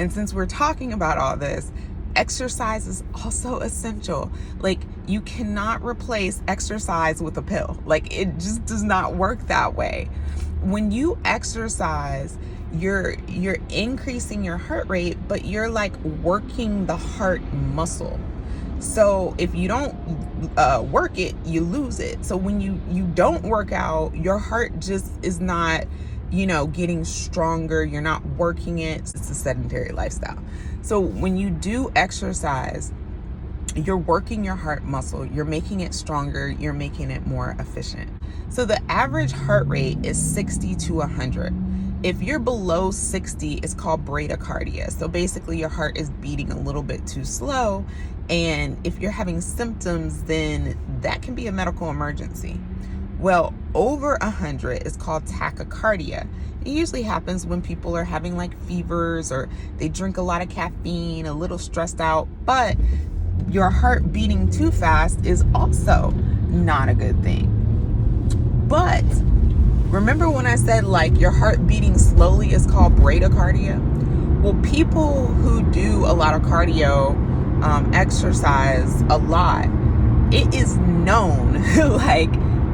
And since we're talking about all this, exercise is also essential. Like, you cannot replace exercise with a pill. Like, it just does not work that way. When you exercise, you're increasing your heart rate, but you're like working the heart muscle. So if you don't work it, you lose it. So when you don't work out, your heart just is not, getting stronger. You're not working it. It's a sedentary lifestyle. So when you do exercise, you're working your heart muscle, you're making it stronger, you're making it more efficient. So the average heart rate is 60 to 100. If you're below 60, it's called bradycardia. So basically your heart is beating a little bit too slow. And if you're having symptoms, then that can be a medical emergency. Well, over 100 is called tachycardia. It usually happens when people are having like fevers or they drink a lot of caffeine, a little stressed out, but your heart beating too fast is also not a good thing. But remember when I said like your heart beating slowly is called bradycardia? Well, people who do a lot of cardio, exercise a lot, it is known like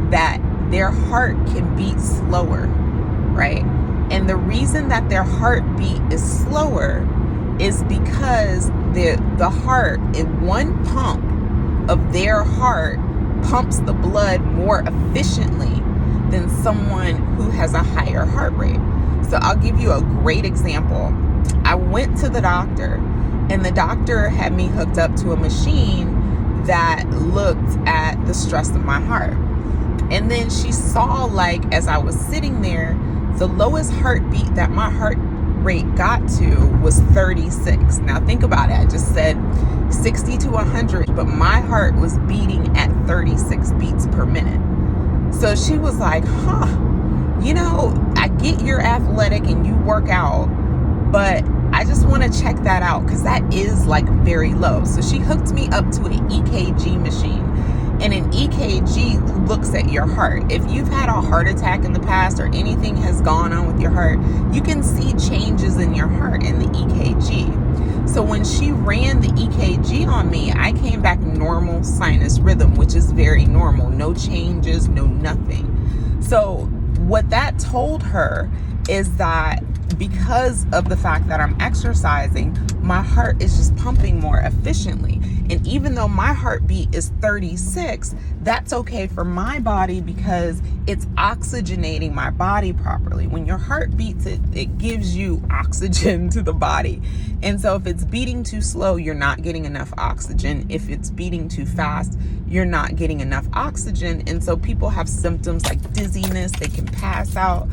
that their heart can beat slower, right? And the reason that their heartbeat is slower is because the heart, in one pump of their heart, pumps the blood more efficiently than someone who has a higher heart rate. So I'll give you a great example. I went to the doctor, and the doctor had me hooked up to a machine that looked at the stress of my heart. And then she saw, like, as I was sitting there, the lowest heartbeat that my heart rate got to was 36. Now think about it. I just said 60 to 100, but my heart was beating at 36 beats per minute. So she was like, I get you're athletic and you work out, but I just want to check that out because that is like very low. So she hooked me up to an EKG machine. And an EKG looks at your heart. If you've had a heart attack in the past or anything has gone on with your heart, you can see changes in your heart in the EKG. So when she ran the EKG on me, I came back normal sinus rhythm, which is very normal. No changes, no nothing. So what that told her is that because of the fact that I'm exercising, my heart is just pumping more efficiently. And even though my heartbeat is 36, that's okay for my body because it's oxygenating my body properly. When your heart beats, it gives you oxygen to the body. And so if it's beating too slow, you're not getting enough oxygen. If it's beating too fast, you're not getting enough oxygen. And so people have symptoms like dizziness, they can pass out,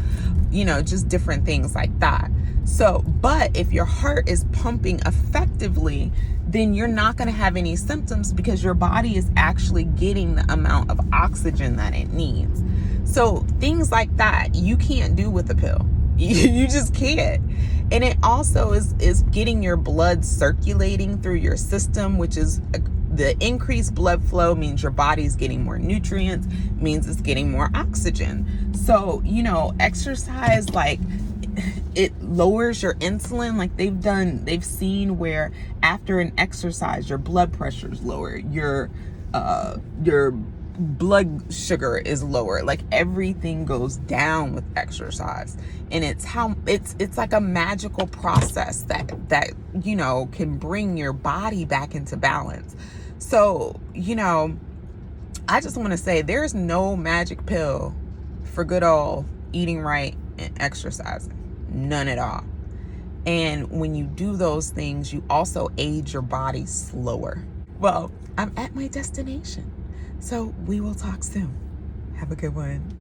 just different things like that. So, but if your heart is pumping effectively, then you're not going to have any symptoms because your body is actually getting the amount of oxygen that it needs. So things like that you can't do with a pill. You just can't. And it also is getting your blood circulating through your system, which is the increased blood flow means your body's getting more nutrients, means it's getting more oxygen. So, exercise, like, it lowers your insulin. Like they've seen where after an exercise, your blood pressure is lower, your blood sugar is lower. Like everything goes down with exercise. And it's like a magical process that can bring your body back into balance. So, I just want to say there's no magic pill for good old eating right and exercising. None at all. And when you do those things, you also age your body slower. Well, I'm at my destination. So we will talk soon. Have a good one.